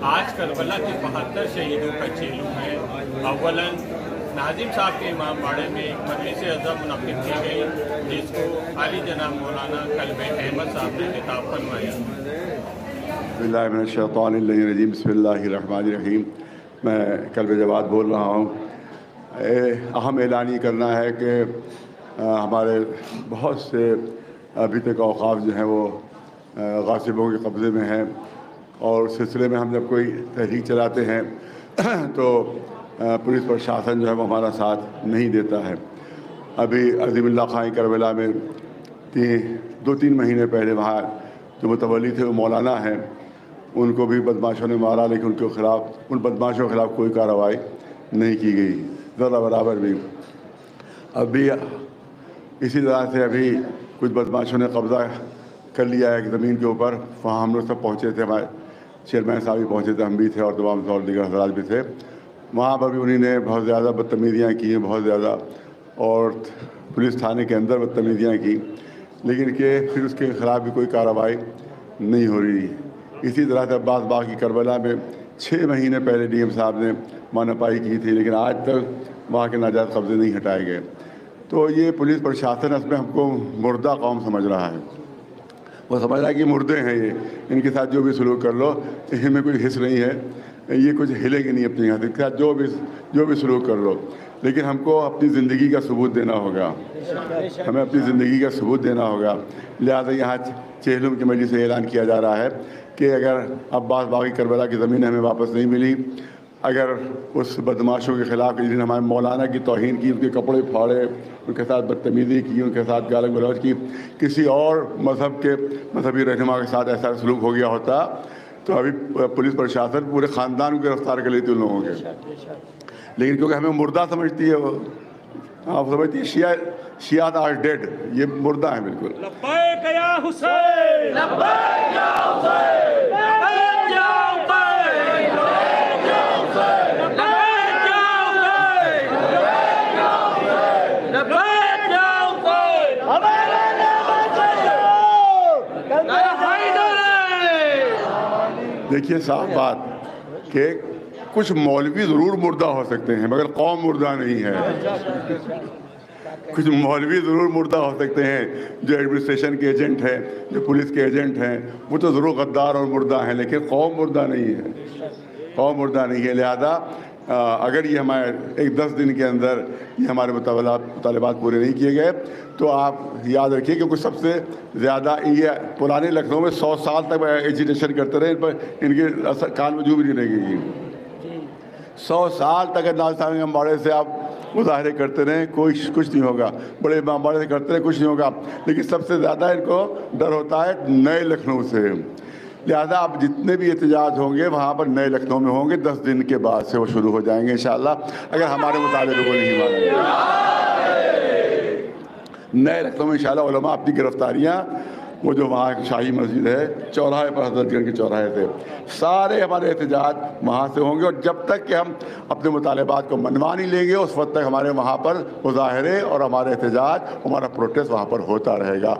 आज करबला के 72 शहीदों का चेलू है। अव्वलन नाजिम साहब के इमाम बाड़े में एक मजलिस अज़म मुनक़िद की गई, जिसको आली जनाब मौलाना कल्ब अहमद साहब ने खिताब फरमाया। बिस्मिल्लाहिर्रहमानिर्रहीम, बिस्मिल्लाहिर्रहमानिर्रहीम। मैं कल्ब जवाद बोल रहा हूँ। अहम ऐलान ये करना है कि हमारे बहुत से अभी तक औक़ाफ़ जो हैं वो गासिबों के कब्ज़े में हैं, और उस सिलसिले में हम जब कोई तहरीक चलाते हैं तो पुलिस प्रशासन जो है वो हमारा साथ नहीं देता है। अभी अज़ीमुल्लाह खां करबला में 2-3 महीने पहले वहाँ जो मुतवल्ली थे वो मौलाना हैं, उनको भी बदमाशों ने मारा, लेकिन उन बदमाशों के ख़िलाफ़ कोई कार्रवाई नहीं की गई, ज़रा बराबर भी। अभी इसी तरह से अभी कुछ बदमाशों ने कब्ज़ा कर लिया है एक ज़मीन के ऊपर। वहाँ हम लोग सब पहुँचे थे, हमारे चेयरमैन साहब भी पहुँचे थे, हम भी थे, और तमाम और दीगर हज़रात भी थे। वहाँ पर भी उन्हीं ने बहुत ज़्यादा बदतमीज़ियाँ की हैं, बहुत ज़्यादा, और पुलिस थाने के अंदर बदतमीज़ियाँ की, लेकिन कि फिर उसके ख़िलाफ़ भी कोई कार्रवाई नहीं हो रही। इसी तरह से अब्बास बाग की करबला में 6 महीने पहले डीएम साहब ने मानापाई की थी, लेकिन आज तक वहाँ के नाजायज़ कब्ज़े नहीं हटाए गए। तो ये पुलिस प्रशासन इसमें हमको मुर्दा कौम समझ रहा है। वो समझ रहा है कि मुर्दे हैं ये, इनके साथ जो भी सलूक कर लो, इनमें कोई हिस्स नहीं है, ये कुछ हिलेंगे नहीं अपनी यहाँ से, इनके साथ जो भी सलूक कर लो। लेकिन हमको अपनी ज़िंदगी का सबूत देना होगा, हमें अपनी ज़िंदगी का सबूत देना होगा। लिहाजा यहाँ चेहलुम की मजलिस से ऐलान किया जा रहा है कि अगर अब्बास बागी करबला की ज़मीन हमें वापस नहीं मिली, अगर उस बदमाशों के ख़िलाफ़ जिन्होंने हमारे मौलाना की तौहीन की, उनके कपड़े फाड़े, उनके साथ बदतमीज़ी की, उनके साथ गाली गलौज की, किसी और मजहबी रहनुमा के साथ ऐसा सलूक हो गया होता तो अभी पुलिस प्रशासन पूरे ख़ानदान को गिरफ्तार कर लेती उन लोगों के। लेकिन क्योंकि हमें मुर्दा समझती है वो, आप समझती है शियात आर डेड, ये मुर्दा है बिल्कुल। लब्बैक या हुसैन, लब्बैक या हुसैन, लब्बैक या हुसैन, लब्बैक या हुसैन, लब्बैक या हुसैन, लब्बैक या हुसैन, हमारे देखिए साफ बात कि कुछ मौलवी ज़रूर मुर्दा हो सकते हैं, मगर कौम मुर्दा नहीं है। कुछ मौलवी ज़रूर मुर्दा हो सकते हैं, जो एडमिनिस्ट्रेशन के एजेंट हैं, जो पुलिस के एजेंट हैं, वो तो ज़रूर गद्दार और मुर्दा हैं, लेकिन कौम मुर्दा नहीं है, कौम मुर्दा नहीं है। लिहाजा अगर ये हमारे 10 दिन के अंदर ये हमारे मुतालबात पूरे नहीं किए गए तो आप याद रखिए कि कुछ सबसे ज़्यादा ये पुराने लखनऊ में 100 साल तक एजिटेशन करते रहे, इन पर इनके कान में जू भी नहीं लगेगी। 100 साल तक नाज़िम अम्बाड़े से आप मुजाहरे करते रहें, कुछ नहीं होगा, बड़े अम्बाड़े से करते रहें, कुछ नहीं होगा। लेकिन सबसे ज़्यादा इनको डर होता है नए लखनऊ से। लिहाजा आप जितने भी एहतजाज होंगे वहाँ पर नए लखनऊ में होंगे, 10 दिन के बाद से वो शुरू हो जाएंगे इंशाअल्लाह, अगर हमारे मुतालिबे को नहीं मानेंगे। नए लखनऊ में इंशाअल्लाह उलमा अपनी गिरफ्तारियाँ, वो जो वहाँ शाही मस्जिद है चौराहे पर, हज़रतगंज के चौराहे से, सारे हमारे एहतजाज वहाँ से होंगे। और जब तक कि हम अपने मुतालबात को मनवा नहीं लेंगे, उस वक्त तक हमारे वहाँ पर मुजाहरे और हमारे एहतजाज, हमारा प्रोटेस्ट वहाँ पर होता रहेगा।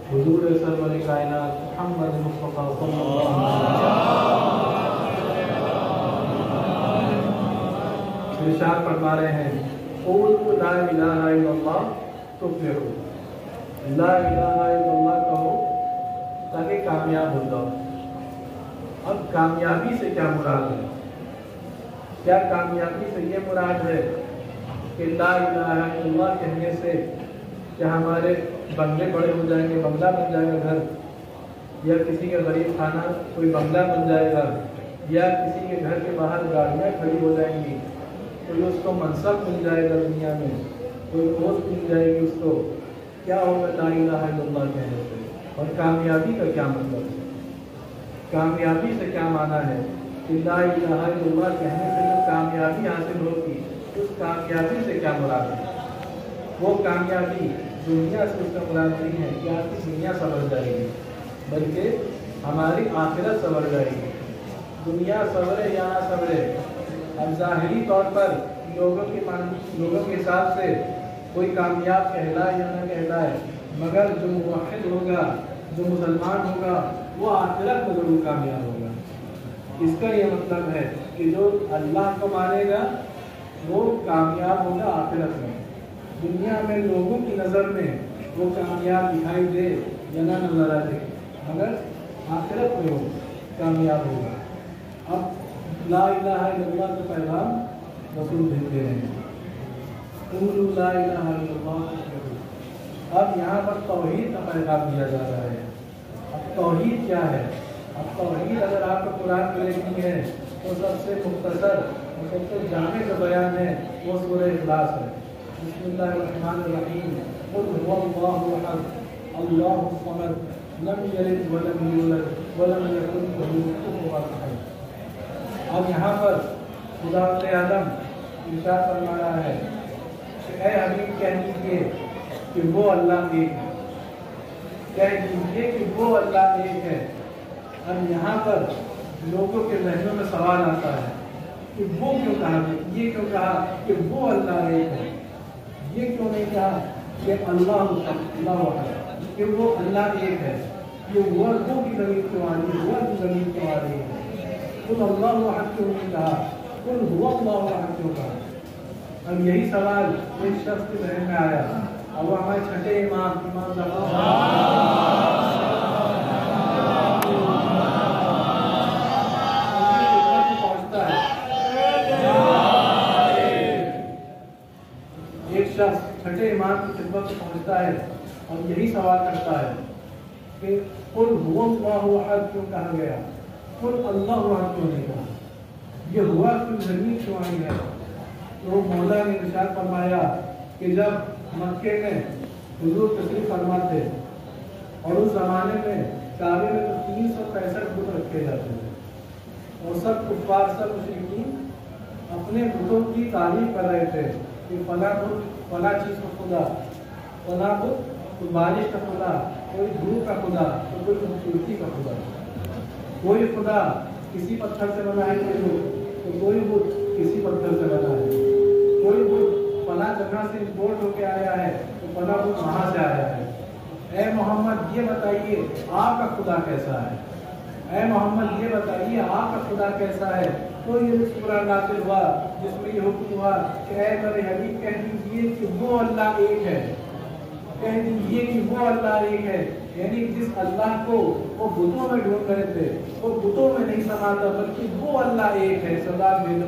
हुजूर सरवर कायनात मोहम्मद मुस्तफा सल्लल्लाहु अलैहि वसल्लम फरमा रहे हैं, क़ूलू ला इलाहा इल्लल्लाह तुफ़्लिहू, ला इलाहा इल्लल्लाह कहो ताकि कामयाब हो जाओ। अब कामयाबी से क्या मुराद है? क्या कामयाबी से ये मुराद है کہ لا الہ الا اللہ کہنے سے کیا ہمارے بنگلے بڑے ہو جائیں گے، بنگلہ بن جائے گا گھر، یا کسی کے غریب خانہ کوئی بنگلہ بن جائے گا، یا کسی کے گھر کے باہر گاڑیاں کھڑی ہو جائیں گی، کوئی اس کو منصب مل جائے گا دنیا میں، کوئی پوسٹ مل جائے گی اس کو، کیا ہوگا لا الہ الا اللہ کہنے سے؟ اور کامیابی کا کیا مطلب ہے؟ کامیابی سے کیا معنی ہے کہ لا الہ الا اللہ کہنے سے جو کامیابی حاصل ہوگی اس کامیابی سے کیا مراد ہے؟ وہ کامیابی دنیا سے اس کا مراد نہیں ہے کہ آپ کی دنیا سنور جائے گی، بلکہ ہماری آخرت سنور جائے گی۔ دنیا سنورے یا نہ سنورے، اب ظاہری طور پر لوگوں کے حساب سے کوئی کامیاب کہلائے یا نہ کہلائے، مگر جو موحد ہوگا، جو مسلمان ہوگا، وہ آخرت میں ضرور کامیاب ہوگا۔ اس کا یہ مطلب ہے کہ جو اللہ کو مانے گا وہ کامیاب ہوگا آخرت میں۔ دنیا میں لوگوں کی نظر میں وہ کامیاب دکھائی دے یا نہ نظر آ دے، مگر آخرت میں وہ کامیاب ہوگا۔ اب لا الہ الا اللہ کا پیغام رسول دیتے ہیں، قولوا لا الہ الا اللہ۔ اب یہاں پر توحید کا پیغام دیا جا رہا ہے۔ اب توحید کیا ہے؟ اب توحید اگر آپ کو قرآن میں دیکھنی ہے تو سب سے مختصر اور سب سے جامع کا بیان ہے وہ سورہ اخلاص ہے۔ بسم اللہ الرحمن الرحیم، قل هو اللہ احد اللہ الصمد لم یلد ولم یولد ولم یکن له کفوا احد۔ اب یہاں پر خدا عالم ارشاد فرما رہا ہے کہ اے حبیب کہہ دیجیے کہ وہ اللہ ایک ہے، کہہ دیجیے کہ وہ اللہ ایک ہے۔ اب یہاں پر لوگوں کے ذہنوں میں سوال آتا ہے کہ وہ کیوں کہا، یہ کیوں کہا کہ وہ اللہ ایک ہے، یہ کیوں نہیں کہا کہ اللہ ہے، کہ وہ اللہ ایک ہے؟ یہ وہ کی زمین کیوں آ رہی ہے، وہ کی زمین کیوں آ رہی ہے؟ قل اللہ احد کیوں نہیں کہا، قل هو اللہ احد کیوں کہا؟ اب یہی سوال ایک شخص کے ذہن میں آیا، اب وہ ہمارے چھٹے امام چھٹے امام کی خدمت میں پہنچتا ہے اور یہی سوال کرتا ہے کہ قل هو اللہ احد کیوں کہا گیا، قل اللہ احد کیوں نہیں کہا، یہ ہوا کیوں زمین کیوں آئی ہے؟ تو مولا نے ارشاد فرمایا کہ جب مکے میں حضور تشریف فرما تھے اور اس زمانے میں کعبے میں تو 365 بت رکھے جاتے تھے اور سب کفار، سب مشرکین اپنے بتوں کی تعریف کر رہے تھے کہ فلاں بت فلاں چیز کا خدا، فلاں بت کوئی بارش کا خدا، کوئی دھوپ کا خدا، تو کوئی خوبصورتی کا خدا، کوئی خدا کسی پتھر سے بنا ہے، تو کوئی بت کسی پتھر سے بنا ہے، کوئی بت فلاں جگہ سے امپورٹ ہو کے آیا ہے تو فلاں بت وہاں سے آیا ہے۔ اے محمد یہ بتائیے آپ کا خدا کیسا ہے، اے محمد یہ بتائیے آپ کا خدا کیسا ہے؟ تو یہ سورہ نازل ہوا جس میں یہ حکم ہوا کہ اے میرے حبیب کہہ دیجیے کہ وہ اللہ ایک ہے، کہہ دیجیے کہ وہ اللہ ایک ہے، یعنی جس اللہ کو وہ بتوں میں ڈھونڈ رہے تھے وہ بتوں میں نہیں سماتا بلکہ وہ اللہ ایک ہے۔ سدا بھید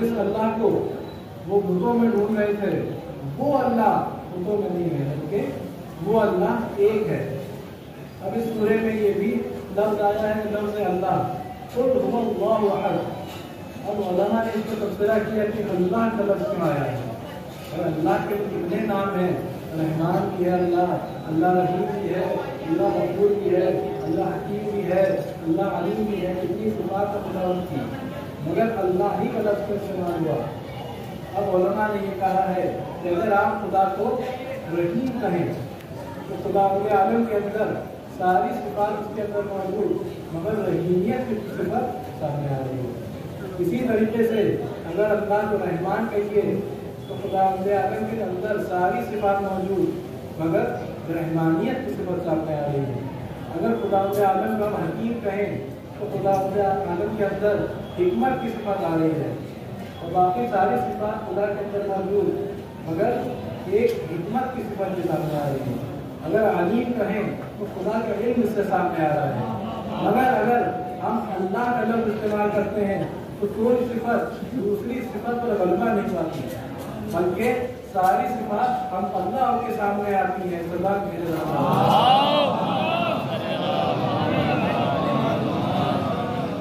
جس اللہ کو وہ بتوں میں ڈھونڈ رہے تھے وہ اللہ بتوں میں نہیں ہے بلکہ وہ اللہ ایک ہے۔ اب اس سورے میں یہ بھی لفظ آیا ہے، لفظ اللہ، قل هو اللہ احد۔ اب علماء نے اس کو تبصرہ کیا کہ اللہ کا لفظ کیوں آیا ہے، اور اللہ کے کتنے نام ہیں، رحمان بھی ہے اللہ، اللہ رحیم بھی ہے، اللہ غفور بھی ہے، اللہ حکیم بھی ہے، اللہ علیم بھی ہے، کتنی صفات خداوند کی، مگر اللہ ہی کا لفظ استعمال ہوا۔ اب علماء نے یہ کہا ہے کہ اگر آپ خدا کو رحیم کہیں تو خدا عالم کے اندر ساری صفات اس کے اندر موجود مگر رحیمیت کی صفت سامنے آ رہی ہے۔ اسی طریقے سے اگر اللہ کو رحمان کہیے تو خدا عالم کے اندر ساری صفات موجود مگر رحمانیت کی صفت سامنے آ رہی ہے۔ اگر خدا عالم کو ہم حکیم کہیں تو خدا عالم کے اندر حکمت کی صفت آ رہی ہے، اور باقی ساری صفات خدا کے اندر موجود मगर एक हिकमत की सिफत भी सामने आ रही है। अगर अलीम कहें तो खुदा का इल्म इससे सामने आ रहा है। मगर अगर हम अल्लाह का लफ्ज़ इस्तेमाल करते हैं तो कोई सिफत दूसरी सिफत पर गलबा नहीं पाती, बल्कि सारी सिफत हम अल्लाह के सामने आती हैं। सदा मेरे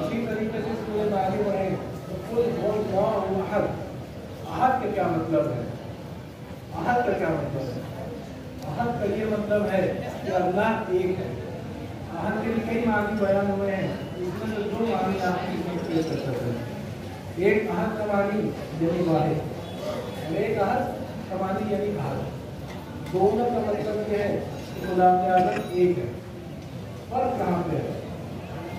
इसी तरीके से इसमें आगे बढ़े तो कोई अहद, अहद का क्या मतलब है? अहद का क्या मतलब है? अहद का ये मतलब है कि अल्लाह एक है। अहद के भी कई मानी बयान हुए हैं, इसमें से दो मानी आपकी पेश कर सकते हैं। एक अहद का मानी यानी वाहिद और एक अहद का मानी यानी अहद। दोनों का मतलब ये है कि खुदा आज़म एक है। फर्क कहाँ पे है?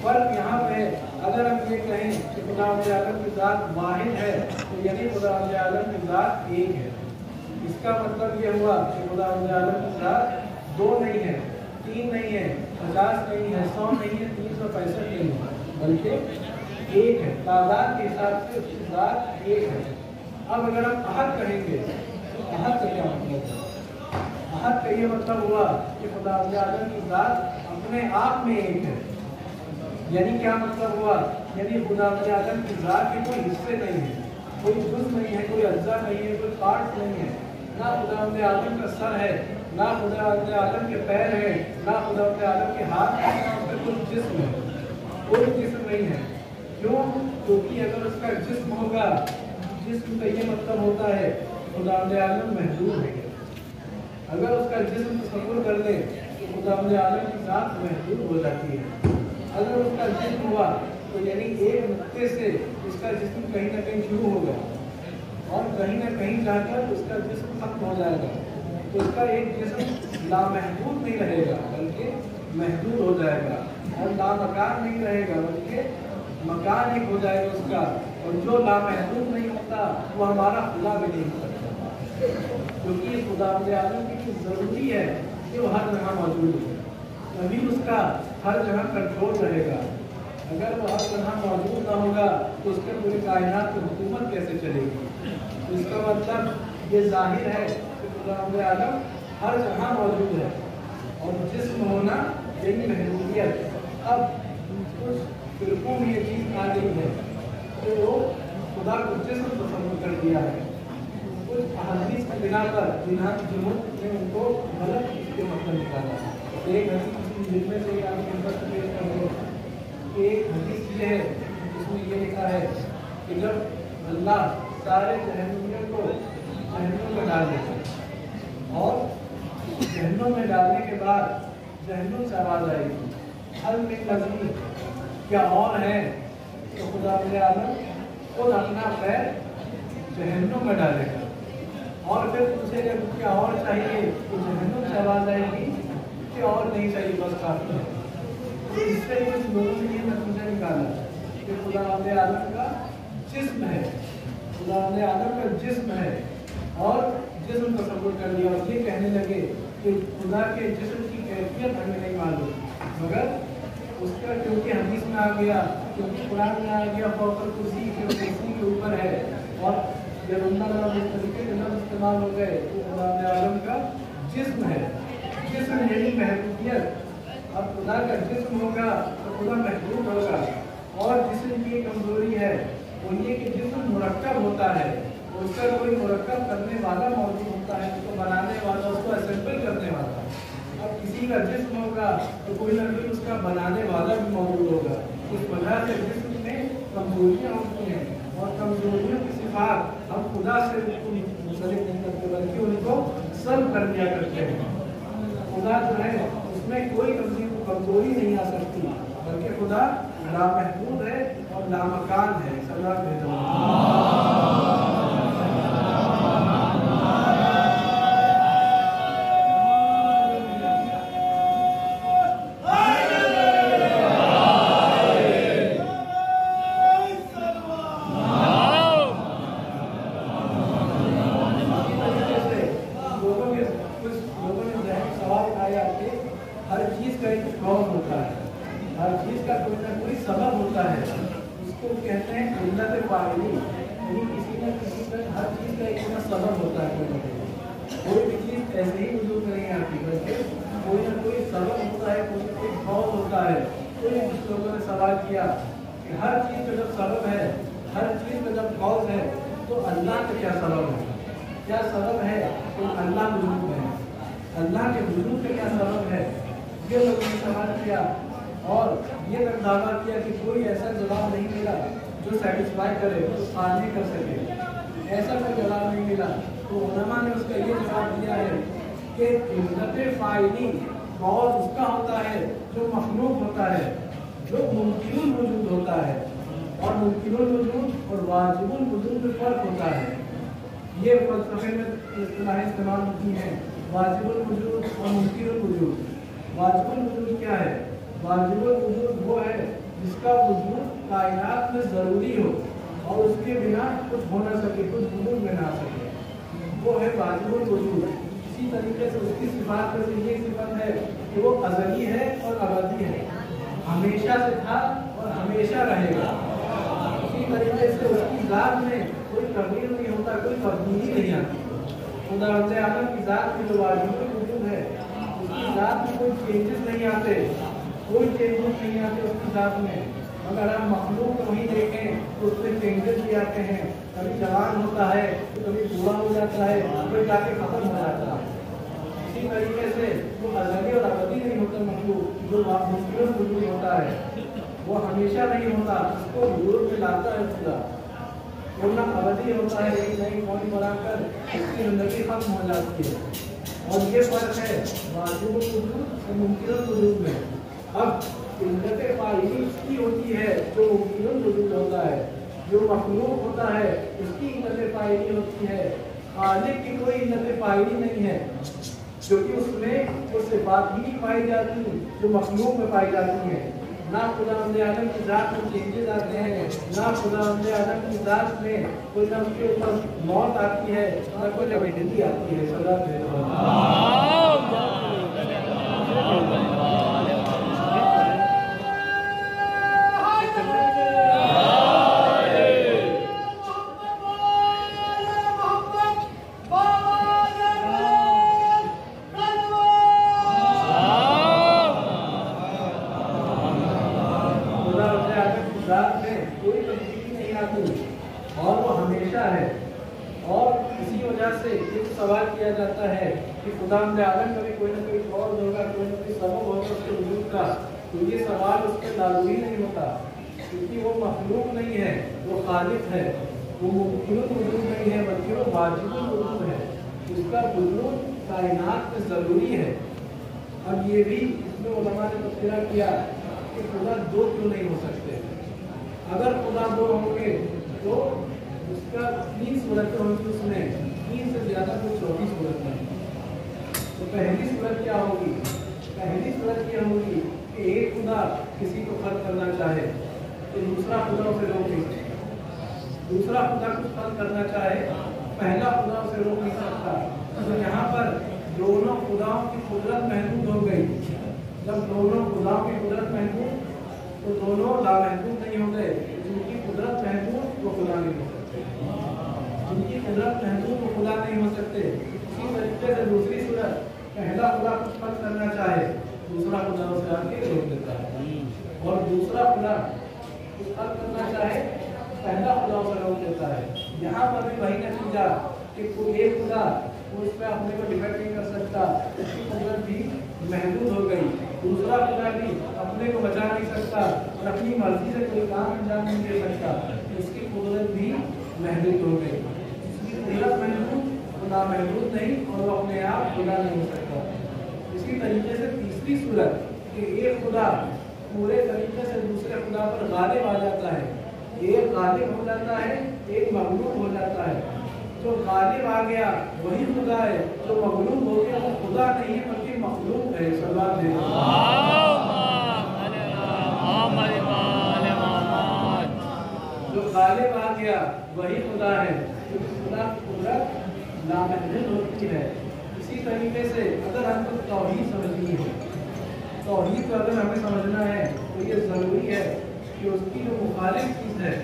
फर्क यहाँ पे है, अगर हम ये कहें कि खुदा आज़म की ज़ात वाहिद है तो यानी खुदा आज़म की ज़ात एक है। इसका मतलब ये हुआ कि खुदा आज़म की ज़ात दो नहीं है, तीन नहीं है, 50 नहीं है, 100 नहीं है, 365 नहीं है, बल्कि एक है। तादाद के हिसाब से उसकी ज़ात एक है। अब अगर हम अहद कहेंगे तो अहद का क्या मतलब है? अहद का ये मतलब हुआ कि खुदा आज़म की ज़ात अपने आप में एक है। यानी क्या मतलब हुआ? यानी खुदा आज़म की ज़ात के कोई हिस्से नहीं है, कोई जुज़ नहीं है, कोई अज्जा नहीं है, कोई पार्ट नहीं है। ना खुदा आज़म का सर है, ना खुदा आज़म के पैर है, ना खुदा आज़म के हाथ है, ना उसका कोई जिस्म है, कोई जिस्म नहीं है। क्यों? क्योंकि अगर उसका जिस्म होगा, जिस्म का ये मतलब होता है खुदा आज़म महदूद है। अगर उसका जिस्म तसव्वुर कर ले तो खुदा आज़म की ज़ात महदूद हो जाती है। अगर उसका जिस्म हुआ तो यानी एक नुक्ते से इसका जिस्म कहीं ना कहीं शुरू होगा और कहीं ना कहीं जाकर उसका जिस्म खत्म हो जाएगा। तो उसका एक जिस्म लामहदूद नहीं रहेगा बल्कि महदूद हो जाएगा, और लामकान नहीं रहेगा बल्कि मकान एक हो जाएगा उसका। और जो लामहदूद नहीं होता वो हमारा खुदा भी नहीं हो सकता, क्योंकि खुदा आज़म की चीज़ ज़रूरी है कि वो हर जगह मौजूद है, तभी उसका हर जगह कंट्रोल रहेगा। अगर वो हर जगह मौजूद ना होगा तो उसके पूरी कायनात की हुकूमत कैसे चलेगी? तो इसका मतलब ये जाहिर है कि खुदा आज़म हर जगह मौजूद है और जिस्म होना यही महदूदियत। अब कुछ फिरकों में ये चीज़ आ गई है कि वो खुदा को जिस्म तस्वीर कर दिया है। कुछ अहादीस की बिना पर जिन्हां जुनूद ने उनको गलत इसके मतलब निकाला। एक हदीस जिनमें से एक हदीस ये है जिसमें ये लिखा है कि जब अल्लाह सारे जहन्नुमियों को जहन्नुम में डाल देते और जहन्नुम में डालने के बाद जहन्नुम से आवाज़ आएगी, हल में मज़ीद, क्या और है? तो खुदा आज़म खुद अपना पैर जहन्नुम में डालेगा और फिर पूछेगा क्या और चाहिए? तो जहन्नुम से आवाज़ आएगी कि और नहीं चाहिए, बस काफ़ी है। तो इससे कुछ लोगों ने ये नतीजा निकाला कि खुदा आज़म का जिस्म है, खुदा आज़म का जिस्म है और जिस्म तस्वुर कर लिया और ये कहने लगे कि खुदा के जिस्म की कैफियत हमें नहीं मालूम, मगर उसका क्योंकि हदीस में आ गया, क्योंकि कुरान में आ गया फौकल कुर्सी के ऊपर है, और जब अल्लाह इस तरीके के लफ्ज़ इस्तेमाल हो गए तो खुदा आज़म का जिस्म है। जिस्म यानी महदूदियत। अब खुदा का जिस्म होगा तो खुदा महदूद होगा, और जिस्म की कमजोरी है वो ये कि जिस्म मुरक्कब होता है, उसका कोई मुरक्कब करने वाला मौजूद होता है, उसको बनाने वाला, उसको असेंबल करने वाला। अब किसी का जिस्म होगा तो कोई ना कोई उसका बनाने वाला भी मौजूद होगा। इस वजह से जिस्म में कमजोरियाँ होती हैं और कमजोरियों की सिफात हम खुदा से मुंसलिक नहीं करते बल्कि उनको सब कर दिया करते हैं। खुदा जो है उसमें कोई कमजोरी नहीं आ सकती, बल्कि खुदा लामहदूद है और लामकान है। सलाम یعنی کسی نہ کسی کا ہر چیز کا ایک سبب ہوتا ہے، کوئی بھی چیز ایسے ہی وجود میں نہیں آتی، بلکہ کوئی نہ کوئی سبب ہوتا ہے، کوئی نہ کوئی کاز ہوتا ہے۔ کوئی کچھ لوگوں نے سوال کیا کہ ہر چیز کا جب سبب ہے، ہر چیز کا جب کاز ہے، تو اللہ کا کیا سبب ہے؟ کیا سبب ہے کہ اللہ وجود میں ہے؟ اللہ کے وجود کا کیا سبب ہے؟ یہ لوگوں نے سوال کیا اور یہ تک دعویٰ کیا کہ کوئی ایسا جواب نہیں ملا جو سیٹسفائی کرے، جو خالی کر سکے، ایسا کوئی جواب نہیں ملا۔ تو علماء نے اس کا یہ جواب دیا ہے کہ علت فاعلی کاز اس کا ہوتا ہے جو مخلوق ہوتا ہے، جو ممکن الوجود ہوتا ہے، اور ممکن الوجود اور واجب الوجود میں فرق ہوتا ہے۔ یہ فلسفے میں اصطلاحیں استعمال ہوتی ہیں، واجب الوجود اور ممکن الوجود۔ واجب الوجود کیا ہے؟ واجب الوجود وہ ہے جس کا وجود کائنات میں ضروری ہو اور اس کے بنا کچھ ہو نہ سکے، کچھ وجود میں نہ آ سکے، وہ ہے واجب الوجود۔ اسی طریقے سے اس کی صفات میں سے یہ صفت ہے کہ وہ ازلی ہے اور ابدی ہے، ہمیشہ سے تھا اور ہمیشہ رہے گا۔ اسی طریقے سے اس کی ذات میں کوئی تغیر نہیں ہوتا، کوئی تبدیلی نہیں آتی۔ خدا عالم کی ذات میں جو واجب الوجود ہے، اس کی ذات میں کوئی چینجز نہیں آتے، کوئی چینجز نہیں آتے اس کی ذات میں۔ اگر ہم مخلوق کو وہیں دیکھیں تو اس میں چینجز بھی آتے ہیں، کبھی جوان ہوتا ہے، کبھی بوڑھا ہو جاتا ہے، کبھی جا کے ختم ہو جاتا ہے۔ اسی طریقے سے وہ ازلی اور ابدی نہیں ہوتا مخلوق، جو ممکن وجود ہوتا ہے وہ ہمیشہ نہیں ہوتا، اس کو وجود میں لاتا ہے خدا، ورنہ ابدی ہوتا ہے، ایک نئی قوم بنا کر اس کی زندگی ختم ہو جاتی ہے۔ اور یہ فرق ہے واجب الوجود اور ممکن الوجود میں۔ اب علت فاعلی اس کی ہوتی ہے جو ممکن الوجود ہوتا ہے، جو مخلوق ہوتا ہے اس کی علت فاعلی ہوتی ہے۔ خالق کی کوئی علت فاعلی نہیں ہے، کیونکہ اس میں وہ صفات ہی پائی جاتی ہیں جو مخلوق میں پائی جاتی ہیں۔ نہ خدا عالم کی ذات میں چینجز آتے ہیں، نہ خدا عالم کی ذات میں کوئی نہ اس کے اوپر موت آتی ہے، نہ کوئی زندگی آتی ہے۔ سدا اور وہ ہمیشہ ہے۔ اور اسی وجہ سے یہ سوال کیا جاتا ہے کہ خدا عالم کا بھی کوئی نہ کوئی کاز ہوگا، کوئی نہ کوئی سبب ہوگا اس کے وجود کا، تو یہ سوال اس پہ لازمی نہیں ہوتا، کیونکہ وہ مخلوق نہیں ہے، وہ خالق ہے، وہ ممکن الوجود نہیں ہے بلکہ وہ واجب الوجود ہے، اس کا وجود کائنات میں ضروری ہے۔ اب یہ بھی اس میں علماء نے تذکرہ کیا کہ خدا دو کیوں نہیں ہو سکتے؟ اگر خدا دو ہوں گے تو اس کا 3 صورتیں ہوں گی، اس میں 3 سے زیادہ کوئی چوتھی صورت نہیں۔ تو پہلی صورت کیا ہوگی؟ پہلی صورت یہ ہوگی کہ ایک خدا کسی کو خلق کرنا چاہے تو دوسرا خدا اسے روک نہیں سکتا، دوسرا خدا کچھ خلق کرنا چاہے پہلا خدا اسے روک نہیں سکتا۔ تو یہاں پر دونوں خداؤں کی قدرت محدود ہو گئی۔ جب دونوں خداؤں کی قدرت محدود تو دونوں لامحدود نہیں ہو گئے، جن کی قدرت محدود وہ خدا نہیں ہو سکتے، جن کی قدرت محدود وہ خدا نہیں ہو سکتے۔ اسی طریقے سے دوسری صورت، پہلا خدا کچھ خلق کرنا چاہے دوسرا خدا اسے آ کے روک دیتا ہے، اور دوسرا خدا کچھ خلق کرنا چاہے پہلا خدا اسے روک دیتا ہے۔ یہاں پر بھی وہی نتیجہ کہ کوئی ایک خدا وہ اس پہ اپنے کو ڈیپینڈ نہیں کر سکتا، اس کی قدرت بھی محدود ہو گئی، دوسرا خدا بھی اپنے کو بچا نہیں سکتا اور اپنی مرضی سے کوئی کام انجام نہیں دے سکتا، اس کی قدرت بھی محدود ہو گئی۔ اس کی قدرت محدود، خدا محدود نہیں، اور وہ اپنے آپ خدا نہیں ہو سکتا۔ اسی طریقے سے تیسری صورت کہ ایک خدا پورے طریقے سے دوسرے خدا پر غالب آ جاتا ہے، ایک غالب ہو جاتا ہے، ایک مغلوب ہو جاتا ہے۔ جو غالب آ گیا وہی خدا ہے، جو مغلوب ہو گیا وہ خدا نہیں ہے بلکہ مخلوق ہے۔ سلام دے جو غالب آ گیا وہی خدا ہے، کیونکہ خدا کی قدرت لامحدود ہوتی ہے۔ اسی طریقے سے اگر ہم کو توحید سمجھنی ہے، توحید کو اگر ہمیں سمجھنا ہے تو یہ ضروری ہے کہ اس کی جو مخالف چیز ہے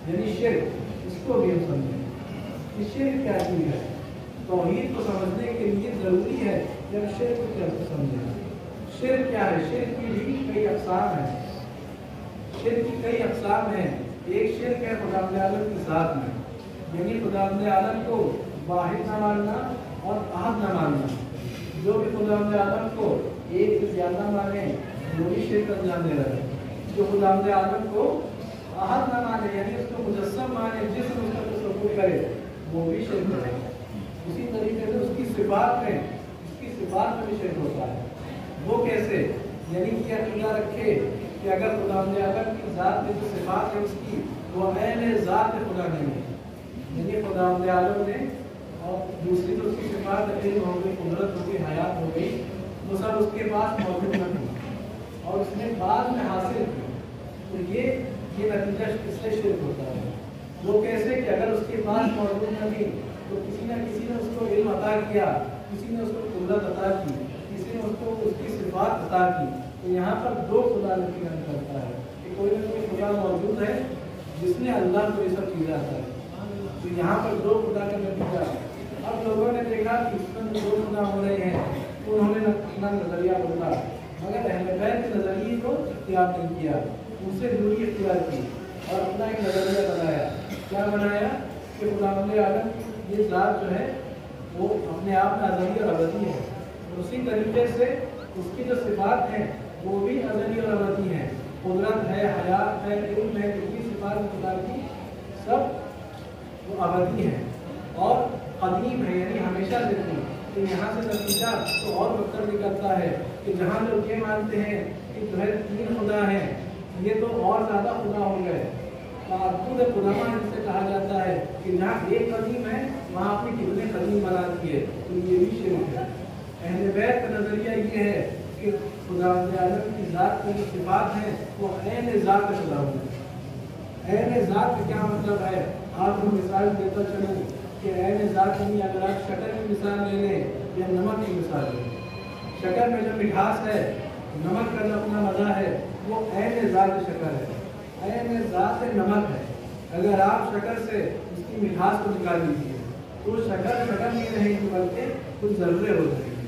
یعنی شرک، اس کو بھی ہم سمجھیں کہ شرک کیا چیز ہے. توحید کو سمجھنے کے لیے ضروری ہے کہ ہم شرک کو کیا سمجھیں. شرک کیا ہے؟ شرک کی بھی کئی اقسام ہیں. شرک کی کئی اقسام ہیں. ایک شرک ہے خداوند عالم کی ذات میں، یعنی خداوند عالم کو واحد نہ ماننا اور احد نہ ماننا. جو بھی خداوند عالم کو ایک سے زیادہ مانے وہ بھی شرک انجام دے رہا ہے. جو خداوند عالم کو احد نہ مانے یعنی اس کو مجسم مانے، جس میں اس کا تصور کرے، وہ بھی شرک ہے. اسی طریقے سے اس کی صفات میں بھی شرک ہوتا ہے. وہ کیسے؟ یعنی کہ عقیدہ رکھے کہ اگر خداوند عالم کی ذات میں جو صفات ہے اس کی، وہ عین ذات خدا نہیں ہے. یعنی خداوند عالم نے اور دوسری تو اس کی صفات علم ہو گئی، قدرت ہو گئی، حیات ہو گئی، وہ سب اس کے پاس موجود نہ تھی اور اس نے بعد میں حاصل کی. تو یہ نتیجہ اس سے شرک ہوتا ہے. وہ کیسے کہ اگر اس کے پاس موجود نہ تھی تو کسی نہ کسی نے اس کو علم عطا کیا، کسی نے اس کو قدرت عطا کی، کسی نے اس کو اس کی صفات عطا کی. تو یہاں پر دو خدا نفی کرتا ہے کہ کوئی نہ کوئی خدا موجود ہے جس نے اللہ کو یہ سب چیزیں عطا کی. تو یہاں پر دو خدا کا نتیجہ. اب لوگوں نے دیکھا کہ اس میں دو خدا ہو رہے ہیں تو انہوں نے اپنا نظریہ بدلا، مگر اہل بیت کے نظریے کو اختیار نہیں کیا، ان سے دوری اختیار کی اور اپنا ایک نظریہ بنایا. کیا بنایا؟ کہ خداوند عالم کی یہ ذات جو ہے وہ اپنے آپ میں ازلی اور ابدی ہے. اسی طریقے سے اس کی جو صفات ہیں وہ بھی ازلی اور ابدی ہیں. قدرت ہے، حیات ہے، علم ہے، جتنی صفات خدا کی سب وہ ابدی ہیں اور قدیم ہے، یعنی ہمیشہ سے تھی. تو یہاں سے نتیجہ تو اور بدتر نکلتا ہے کہ جہاں لوگ یہ مانتے ہیں کہ جو ہے 3 خدا ہیں، یہ تو اور زیادہ خدا ہو گئے. تعدد قدما جسے کہا جاتا ہے کہ جہاں ایک قدیم ہے وہاں اپنے کتنے قدیم بنا دیے. تو یہ بھی شرک ہے. اہل بیت کا نظریہ یہ ہے کہ خداوند عالم کی ذات کی جو صفات ہیں وہ عین ذات خدا ہے. عین ذات کا کیا مطلب ہے؟ آپ کو مثال دیتا چلوں کہ عین ذات یعنی اگر آپ شکر کی مثال لے لیں یا نمک کی مثال لیں. شکر میں جو مٹھاس ہے، نمک کا جو اپنا مزہ ہے، وہ عین ذات شکر ہے، عین ذات نمک ہے. اگر آپ شکر سے اس کی مٹھاس کو نکال دیجیے تو شکر نہیں رہے گی بلکہ کچھ ذرے ہو جائیں گے.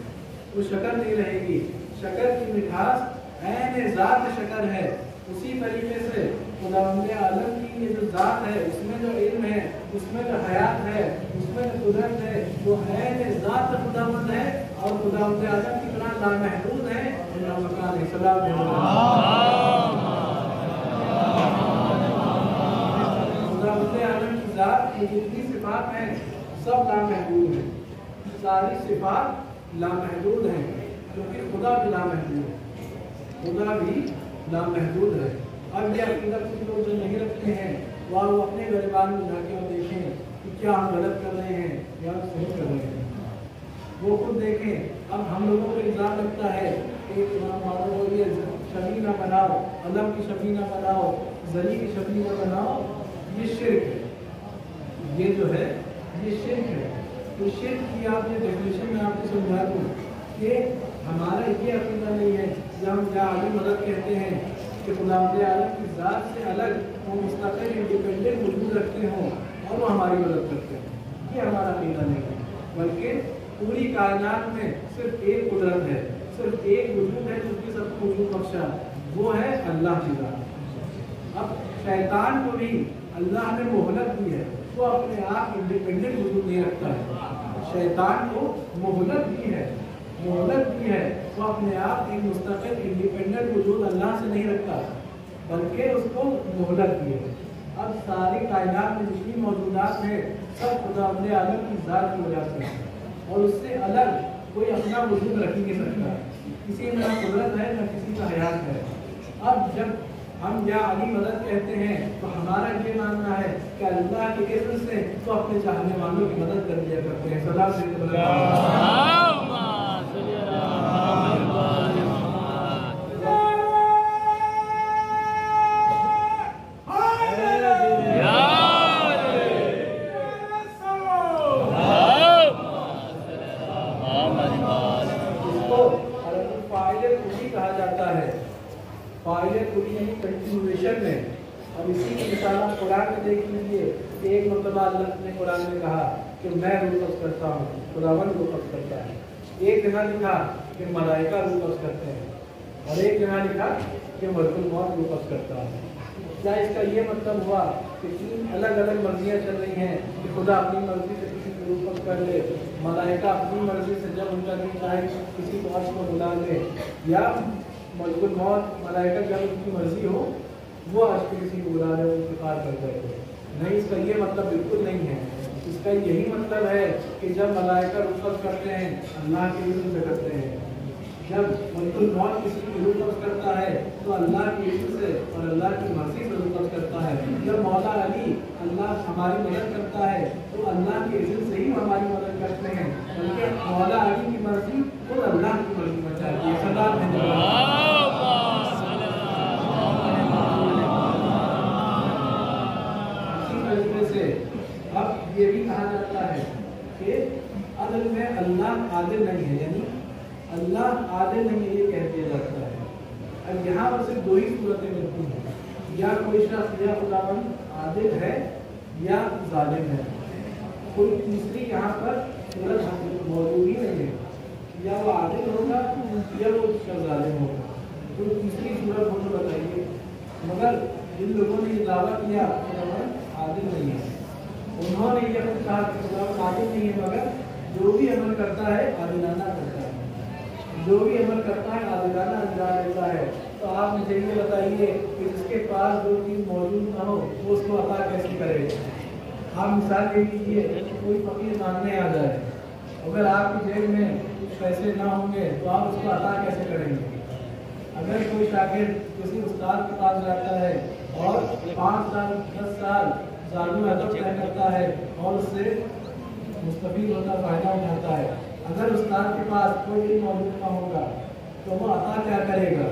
وہ شکر نہیں رہے گی. شکر کی مٹھاس عین ذات شکر ہے. اسی طریقے سے خداوند عالم کی یہ جو ذات ہے، اس میں جو علم ہے، اس میں جو حیات ہے، اس میں جو قدرت ہے، وہ عین ذات خداوند ہے اور خداوند عالم کی طرح لامحدود ہے. خداوند عالم کی ذات کی جتنی صفات ہیں سب لامحدود ہیں. ساری صفات لامحدود ہیں کیونکہ خدا بھی لامحدود ہے. خدا بھی لامحدود ہے. اب یہ عقیدہ کچھ لوگ جو نہیں رکھتے ہیں وہ اپنے گریبان میں جا کے اور دیکھیں کہ کیا ہم غلط کر رہے ہیں یا ہم صحیح کر رہے ہیں. وہ خود دیکھیں. اب ہم لوگوں کو الزام لگتا ہے کہ یہ شبیہ نہ بناؤ، علم کی شبیہ نہ بناؤ، ذری کی شبیہ نہ بناؤ. یہ شرک ہے. یہ جو ہے یہ شرک ہے. تو شرک کی آپ نے ڈیفینیشن میں آپ کو سمجھا دوں کہ ہمارا یہ عقیدہ نہیں ہے کہ ہم کیا عالم مدد کہتے ہیں کہ خداوند عالم کی ذات سے الگ وہ مستقل انڈیپینڈنٹ وجود رکھتے ہوں اور وہ ہماری مدد کرتے ہیں. یہ ہمارا عقیدہ نہیں ہے، بلکہ پوری کائنات میں صرف ایک قدرت ہے، صرف ایک وجود ہے جس کی سب کو وجود بخشا، وہ ہے اللہ کی ذات. اب شیطان کو بھی اللہ نے مہلت دی ہے، وہ اپنے آپ انڈیپینڈنٹ وجود نہیں رکھتا ہے. شیطان کو مہلت دی ہے، وہ اپنے آپ ایک مستقل انڈیپینڈنٹ وجود اللہ سے نہیں رکھتا بلکہ اس کو مہلت دی ہے. اب ساری کائنات میں جتنی موجودات ہیں سب خداوند عالم کی ذات کی وجہ سے ہیں اور اس سے الگ کوئی اپنا وجود رکھ نہیں سکتا. کسی میں نہ قدرت ہے نہ کسی کا حیات ہے. اب جب ہم یا علی مدد کہتے ہیں تو ہمارا یہ ماننا ہے کہ اللہ کے اذن سے تو اپنے چاہنے والوں کی مدد کر دیا کرتے ہیں. صلاۃ فاعل کلی یعنی کنٹینویشن میں. اب اسی کی مثال آپ قرآن میں دیکھ لیجیے ایک مرتبہ اللہ نے قرآن میں کہا کہ میں روح قبض کرتا ہوں، خداوند روح قبض کرتا ہے، ایک جگہ لکھا کہ ملائکہ روح قبض کرتے ہیں، اور ایک جگہ لکھا کہ ملک الموت روح قبض کرتا ہے۔ کیا اس کا یہ مطلب ہوا کہ تین الگ الگ مرضیاں چل رہی ہیں کہ خدا اپنی مرضی سے کسی کو روح قبض کر لے، ملائکہ اپنی مرضی سے جب ان کا دل چاہے کسی کو عرش کو بلا لے، یا ملک الموت ملائکہ جب ان کی مرضی ہو وہ عرش پہ کسی کو بلا لے اور انتقال کر جائے؟ نہیں، اس کا یہ مطلب بالکل نہیں ہے۔ اس کا یہی مطلب ہے کہ جب ملائکہ روح قبض کرتے ہیں اللہ کے علم سے کرتے ہیں، جب ملک الموت کسی کی روح قبض کرتا ہے تو اللہ کی علم سے اور اللہ کی مرضی سے روح قبض کرتا ہے۔ جب مولا علی اللہ ہماری مدد کرتا ہے تو اللہ کے علم سے ہی ہماری مدد کرتے ہیں، بلکہ مولا علی کی مرضی اور اللہ کی مرضی میں چاہتی ہے۔ صدا اسی طریقے سے اب یہ بھی کہا جاتا ہے کہ عدل میں اللہ عادل نہیں ہے، یعنی اللہ عادل نہیں ہے، یہ کہہ دیا جاتا ہے۔ اب یہاں پر صرف دو ہی صورتیں ملتی ہیں، یا کوئی شخص یا خداوند عادل ہے یا ظالم ہے، کوئی تیسری یہاں پر صورت موجود ہی نہیں ہے، یا وہ عادل ہوگا یا وہ ظالم ہوگا، کوئی تیسری صورت ہو تو بتائیے۔ مگر جن لوگوں نے یہ دعویٰ کیا خداوند عادل نہیں ہے، انہوں نے یہ کہا کہ خداوند عادل نہیں ہے، مگر جو بھی عمل کرتا ہے عادلانہ کرتا ہے، جو بھی عمل کرتا ہے عادلانہ انجام دیتا ہے۔ تو آپ مجھے یہ بتائیے کہ جس کے پاس جو چیز موجود نہ ہو وہ اس کو عطا کیسے کرے؟ آپ مثال دے دیجیے، کوئی فقیر مانگنے آ جائے، اگر آپ کی جیب میں کچھ پیسے نہ ہوں گے تو آپ اس کو عطا کیسے کریں گے؟ اگر کوئی شاگرد کسی استاد کے پاس جاتا ہے اور 5 سال 10 سال ظالم ادب طے کرتا ہے اور اس سے مستفید ہوتا فائدہ اٹھاتا ہے، اگر استاد کے پاس کوئی علم موجود نہ ہوگا تو وہ عطا کیا کرے گا؟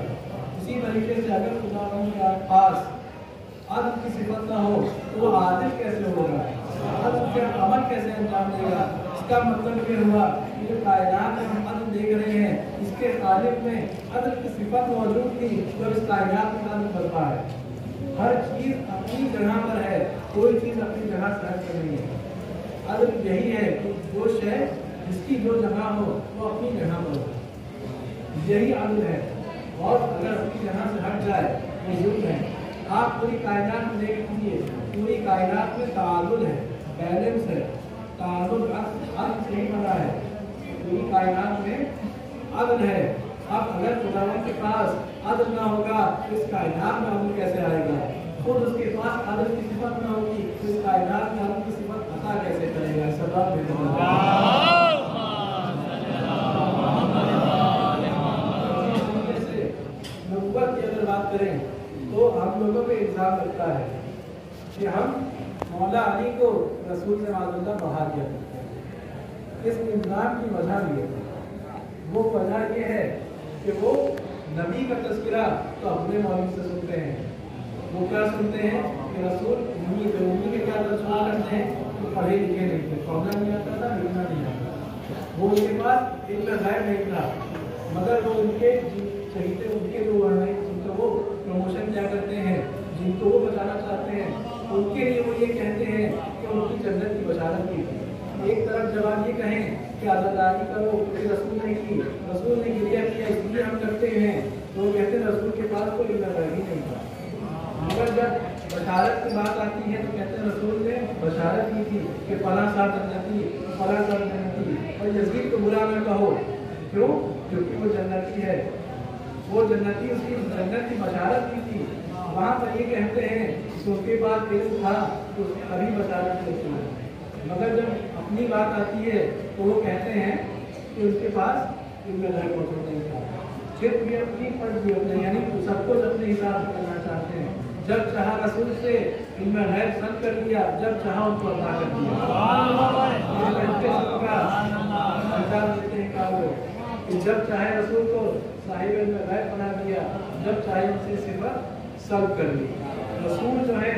اسی طریقے سے اگر خداوند کے پاس عدل کی صفت نہ ہو تو وہ عادل کیسے ہوگا؟ عدل کا عمل کیسے انجام دے گا؟ اس کا مطلب یہ ہوا کہ جو کائنات میں ہم عدل دیکھ رہے ہیں اس کے خالق میں عدل کی صفت موجود تھی جو اس کائنات میں عدل کرتا ہے۔ ہر چیز اپنی جگہ پر ہے، کوئی چیز اپنی جگہ سے ہٹ کر نہیں ہے۔ عدل یہی ہے کہ جو شے جس کی جو جگہ ہو وہ اپنی جگہ پر ہو، یہی عدل ہے، اور اگر اپنی جگہ سے ہٹ جائے وہ ظلم ہے۔ آپ پوری کائنات میں دیکھ لیجیے، پوری کائنات میں تعادل ہے، بیلنس ہے، تعادل عدل سے ہی بنا ہے، پوری کائنات میں عدل ہے۔ اب اگر خداوند کے پاس عدل نہ ہوگا تو اس کائنات میں عدل کیسے آئے گا؟ خود اس کے پاس عدل کی صفت نہ ہوگی تو اس کائنات میں عدل کی صفت عطا کیسے کرے گا؟ سبب نبوت کی اگر بات کریں تو ہم لوگوں پہ الزام لگتا ہے کہ ہم مولا علی کو رسول سے معاذ اللہ بڑھا دیا کرتے ہیں۔ اس الزام کی وجہ یہ ہے، وہ وجہ یہ ہے کہ وہ نبی کا تذکرہ تو اپنے مولوی سے سنتے ہیں، وہ کیا سنتے ہیں کہ رسول امی کے کیا ترجمہ کرتے ہیں کہ پڑھے لکھے نہیں تھے، پڑھنا نہیں آتا تھا، لکھنا نہیں آتا، وہ ان کے پاس علم غیب نہیں تھا، مگر وہ ان کے چہیتے ان کے جو ہیں جن کو وہ پروموشن کیا کرتے ہیں، جن کو وہ بچانا چاہتے ہیں، ان کے لیے وہ یہ کہتے ہیں کہ ان کی جنت کی بشارت کی تھی۔ ایک طرف جب آپ یہ کہیں کہ آزاداری کرو، رسول نے کی، رسول نے گریہ کیا اس لیے ہم کرتے ہیں، تو وہ کہتے ہیں رسول کے پاس کوئی علم غیب ہی نہیں تھا۔ مگر جب بشارت کی بات آتی ہے تو کہتے ہیں رسول نے بشارت کی تھی کہ فلاں صاحب جنتی، فلاں صاحب جنتی، اور یزید کو برا نہ کہو، کیوں؟ کیونکہ وہ جنتی ہے، وہ جنتی اس کی جنت کی بشارت کی تھی۔ وہاں پر یہ کہتے ہیں کہ اس کے پاس علم تھا تو اس نے کبھی بشارت نہیں کی، مگر جب اپنی بات آتی ہے تو وہ کہتے ہیں کہ اس کے پاس علم غیب موجود نہیں تھا۔ صرف یہ اپنی فرض بھی ہوتے ہیں، یعنی سب کچھ اپنے حساب سے کرنا چاہتے ہیں، جب چاہا رسول سے علم غیب سن کر لیا، جب چاہا ان کو عطا کر دیا۔ جب چاہے رسول کو صاحب علم غیب بنا دیا، جب چاہے ان سے صفت سلب کر لی۔ رسول جو ہے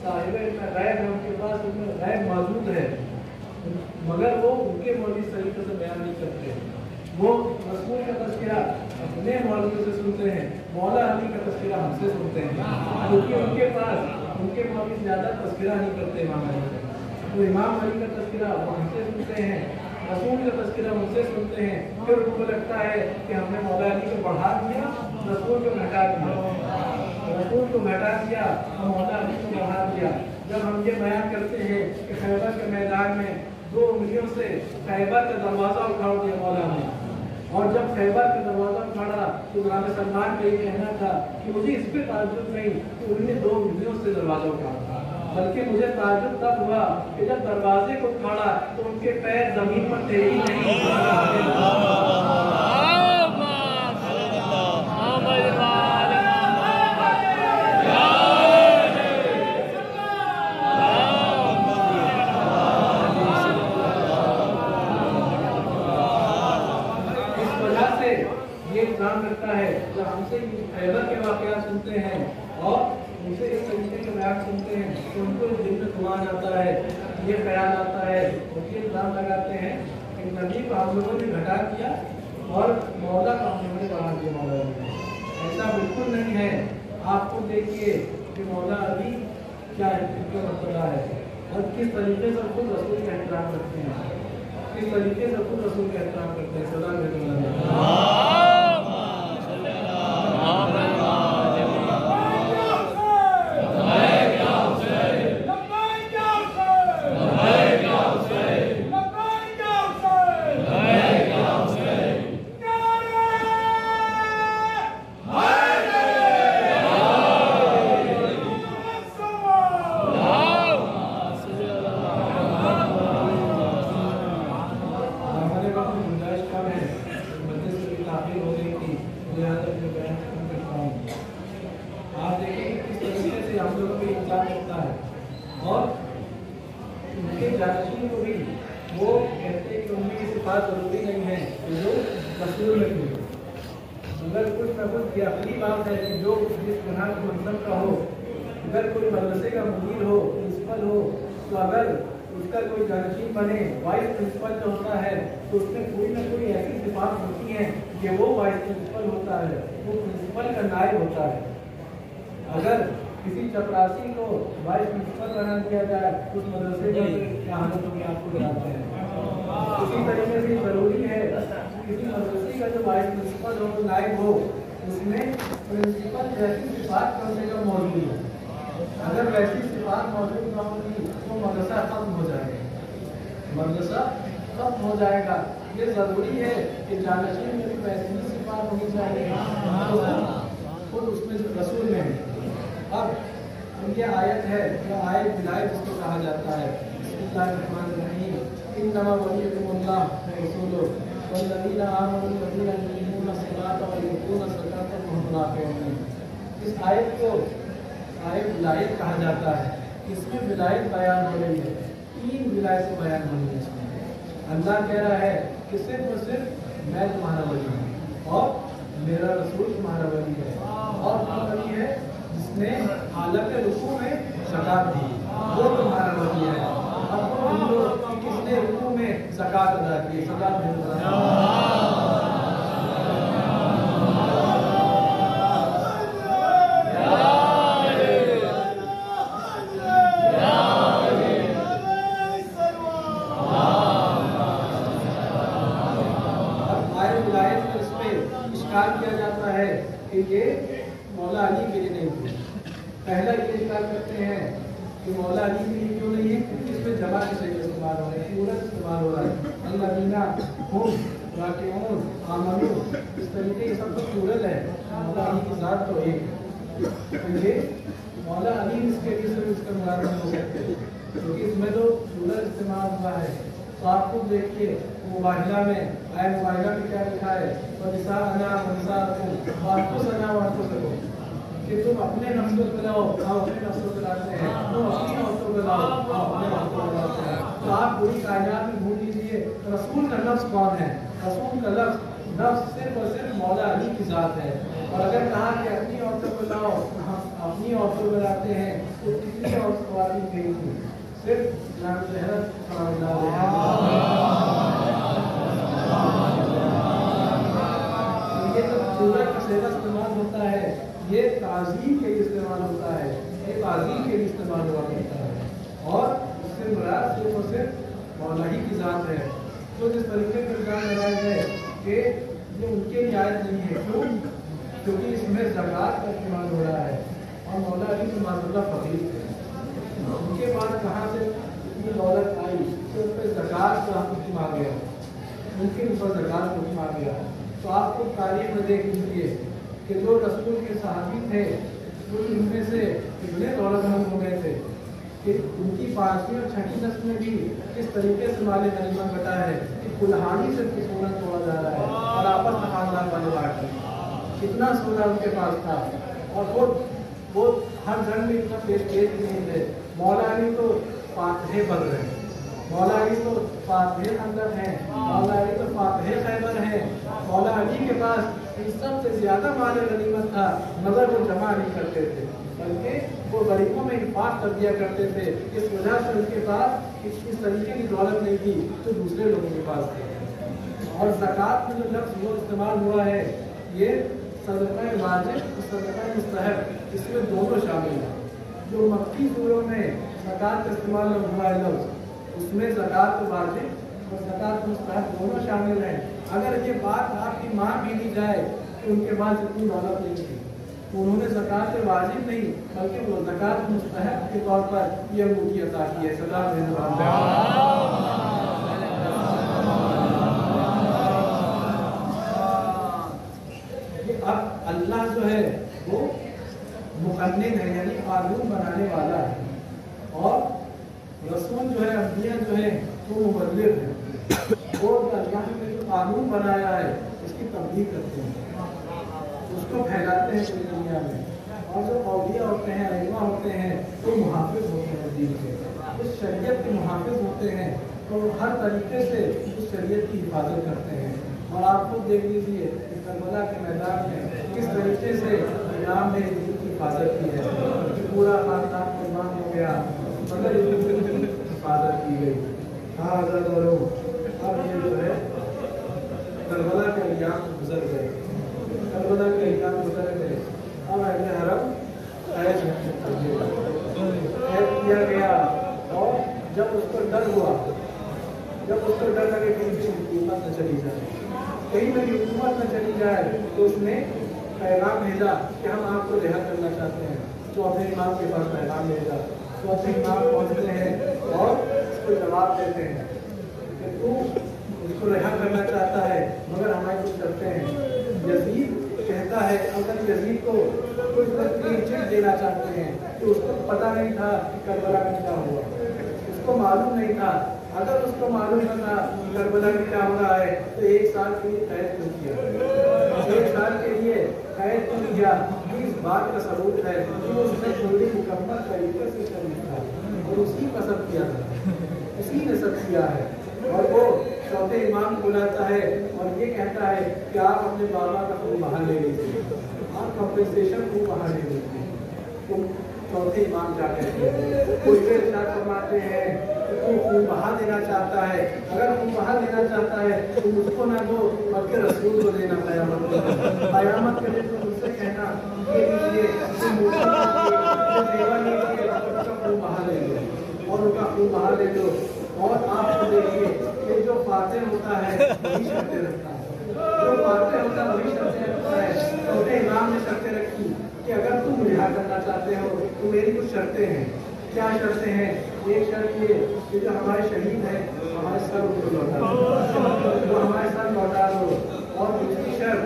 صاحب علم غیب ہے، ان کے پاس علم غیب موجود ہے، مگر وہ ان کے مولوی طریقے سے بیان نہیں کرتے، وہ رسول کا تذکرہ اپنے مولوی سے سنتے ہیں، مولا علی کا تذکرہ ہم سے سنتے ہیں، کیونکہ ان کے پاس ان کے مولوی زیادہ تذکرہ نہیں کرتے امام علی کا۔ तो इमाम अली का तज़किरा वो हमसे सुनते हैं, रसूल का तज़किरा मुझसे सुनते हैं, फिर उनको लगता है कि हमने मौला अली को बढ़ा दिया, रसूल को घटा दिया, रसूल को घटा दिया और मौला अली को बढ़ा दिया। जब हम ये बयान करते हैं कि खैबर के मैदान में 2 उंगलियों से खैबर का दरवाज़ा उखाड़ दिया मौला ने, और जब खैबर का दरवाज़ा उखाड़ा तो जनाब सलमान का ये कहना था कि मुझे इस पर ताज्जुब नहीं कि उन्होंने 2 उंगलियों से दरवाज़ा उखाड़ा, बल्कि मुझे ताज्जुब तब हुआ कि जब दरवाजे को उखाड़ा तो उनके पैर जमीन पर थे ही नहीं। काम करता है जब हमसे खैबर के वाक़यात सुनते हैं और उनसे इस तरीके के बयान सुनते हैं तो उनको दिल में गुमान आता है, ये ख्याल आता है और ये इल्ज़ाम लगाते हैं कि नबी को हम लोगों ने घटा दिया और मौला को हम लोगों ने बढ़ा दिया। मौला अली ऐसा बिल्कुल नहीं है। आपको देखिए कि मौला अली क्या मसला है और किस तरीके से खुद रसूल का एहतराम करते हैं, किस तरीके से खुद रसूल का एहतराम करते हैं। सदा बने वाइस प्रिंसिपल जो होता है तो उसमें कोई ना कोई ऐसी सिफात होती है कि वो वाइस प्रिंसिपल होता है, वो प्रिंसिपल का नायब होता है। अगर किसी चपरासी को वाइस प्रिंसिपल बना दिया जाए तो उस मदरसे की क्या हालत होगी आपको बताते हैं। उसी तरीके से जरूरी है किसी मदरसे का जो वाइस प्रिंसिपल हो, नायब हो, उसमें प्रिंसिपल जैसी सिफात करने का मौजूद हो। अगर वैसी सिफात मौजूद न होगी तो मदरसा खत्म हो जाएगा, मदरसा खत्म हो जाएगा। ये जरूरी है कि जानशीन में भी वैसी सिफात होनी चाहिए खुद उसमें रसूल में। अब ये आयत है, ये आयत विलायत जिसको कहा जाता है। इन्नमा वलियुकुमुल्लाह व रसूलुहु वल्लज़ीना आमनु वल्लज़ीना युक़ीमूना अस्सलाता व यु'तूना ज़काता व हुम राकिऊन। इस आयत को आयत विलायत कहा जाता है। इसमें विलायत बयान हो रही है, 3 विलायत से बयान हो रही है। अल्लाह कह रहा है कि सिर्फ और सिर्फ मैं तुम्हारा वली हूँ और मेरा रसूल तुम्हारा वली है। और कौन वली है? जिसने हालत रुकू में ज़कात दी, वो तुम्हारा वली है। अब तो हम लोग किसने रुकू में ज़कात अदा की, ज़कात किया जाता है कि ये मौला अली के लिए नहीं थी। पहला ये इस्तेमाल करते हैं कि मौला अली के लिए क्यों नहीं है, क्योंकि इसमें जमा के सही इस्तेमाल हो रहा है, पूरा इस्तेमाल हो रहा है। अल्लाज़ीना हुम राकिऊन आमनू, इस तरीके ये सब तो प्लूरल है, मौला अली की ज़ात तो एक। तो ये मौला अली इसके लिए सिर्फ इसका मुराद नहीं हो सकते, क्योंकि इसमें तो प्लूरल इस्तेमाल हुआ है। तो आप खुद देखिए मुबाहिला में, आय मुबाहिला में क्या लिखा है, कि तुम अपने नफ्स को खिलाओ, हम अपने नफ्स को खिलाते हैं, तुम अपनी नफ्स को खिलाओ, हम अपने नफ्स को खिलाते हैं। तो आप पूरी कायनात में ढूंढ लीजिए रसूल का नफ्स कौन है। रसूल का नफ्स सिर्फ और सिर्फ मौला अली की ज़ात है। और अगर कहा कि अपनी औरतों को लाओ, हम अपनी औरतों को लाते हैं, तो कितनी औरत वाली गई थी? सिर्फ इस्तेमाल होता है, ये ताज़ीम के लिए इस्तेमाल होता है, ये ताज़ीम के लिए इस्तेमाल हुआ करता है। और इससे से मुराद सिर्फ और सिर्फ मौला ही की ज़ात है। तो जिस तरीके से इल्ज़ाम लगाया है कि ये उनके लिए आयत नहीं है, क्यों? क्योंकि इसमें ज़कात का इस्तेमाल हो रहा है और मौला अली तो माशाअल्लाह फ़कीर थे, उनके पास कहाँ से इतनी दौलत आई तो उस पर ज़कात का हुक्म आ गया, उनके ऊपर ज़कात का हुक्म आ गया। तो आपको तारीख में देख लीजिए कि जो रसूल के सहाबी थे वो इनमें से कितने दौलतमंद हो गए थे कि उनकी 5वीं और 6वीं नस्ल में भी किस तरीके से माल गनीमत बटा है कि कुल्हाड़ी से सोना तोड़ा जा रहा है और आपस में खानदान वाले बांट रहे हैं। कितना सोना उनके पास था और वो हर घर में इतना पेश नहीं थे। मौला अली तो फातहे बन रहे हैं, मौला अली तो फातहे अंदर हैं, मौला अली तो फातहे खैबर हैं। मौला अली के पास इन सबसे ज़्यादा माल गनीमत था, मगर वो जमा नहीं करते थे बल्कि वो गरीबों में इंफाक कर दिया करते थे। इस वजह से उनके पास इस तरीके की दौलत नहीं थी जो दूसरे लोगों के पास थी। और ज़कात में जो लफ्ज़ वो इस्तेमाल हुआ है ये सदक़ा वाजिब और सदक़ा मुस्तहब, इसमें दोनों शामिल हैं। जो मक्की सूरों में ज़कात का इस्तेमाल हुआ है लफ्ज़, उसमें ज़कात वाजिब और ज़कात मुस्तहब दोनों शामिल हैं। अगर ये बात आपकी मान भी ली जाए कि उनके पास इतनी दौलत नहीं थी, तो उन्होंने ज़कात वाजिब नहीं बल्कि वो ज़कात मुस्तहब के तौर पर ये अंगूठी अता की है। सदा अब अल्लाह जो है वो मुक़न्निन है, यानी कानून बनाने वाला है, और रसूल जो है, अंबिया जो है वो मुबल्लिग़ है। वो अल्लाह ने जो कानून बनाया है उसकी तब्दील करते हैं, उसको फैलाते हैं पूरी दुनिया में। और जो औलिया होते हैं, अइम्मा होते हैं, वो मुहाफ़िज़ होते हैं दीन के, उस शरीयत के मुहाफ़िज़ होते हैं, तो हर तरीके से उस शरीयत की हिफाजत करते हैं। और आप खुद देख लीजिए कि करबला के मैदान में किस तरीके से इमाम ने दीन की हिफाजत की है, कि पूरा खानदान कुर्बान हो गया मगर दीन की हिफाजत की गई। हाँ हज़रत वालों, अब ये जो है करबला के अय्याम गुजर गए, करबला के अय्याम गुजर गए। अब अहले हरम कैद किया गया, और जब उसको डर हुआ, जब उसको डर लगे कि इनकी हुकूमत न चली जाए, कहीं मेरी हुकूमत न चली जाए, तो उसने पैगाम भेजा कि हम आपको रिहा करना चाहते हैं। चौथे इमाम के पास पैगाम भेजा, चौथे इमाम पहुँचते हैं और उसको जवाब देते हैं कि तू उसको रिहा करना चाहता है मगर हमारी कुछ शर्तें हैं। यजीद कहता है, अगर यजीद को कुछ चिट देना चाहते हैं, तो उसको पता नहीं था कि करबला में क्या हुआ, उसको मालूम नहीं था। अगर उसको मालूम न था करबला में क्या हो रहा है तो 1 साल के लिए कैद क्यों किया, 1 साल के लिए कैद क्यों किया? इस बात का सबूत है कि उसने थोड़ी मुकम्मल तरीके से शरीक था और उसी का सब किया था, उसी ने सब किया है। और वो चौथे इमाम को बुलाता है और ये कहता है कि आप अपने बाबा का खून बाहर ले लीजिए, आप कंपनसेशन खून बाहर ले लीजिए। तो चौथे इमाम क्या कहते हैं, कोई इरशाद फरमाते हैं कि तू खून बहा देना चाहता है, अगर खून बहा देना चाहता है तो मुझको ना दो बल्कि रसूल को देना। क़यामत के दिन मुझसे कहना ये लीजिए, सेवा लीजिए, उसका खून बहा ले लो और उनका खून बहा ले लो। और आप देखिए कि जो फातिह होता है वही शर्तें रखता है, जो फातिह होता है वही शर्तें रखता है। चौथे इमाम ने शर्तें रखी कि अगर तुम रिहा करना चाहते हो तो मेरी कुछ शर्तें हैं। क्या शर्तें हैं? एक शर्त ये कि जो हमारे शहीद हैं हमारे सर उनको लौटा दो, जो हमारे सर लौटा दो। और दूसरी शर्त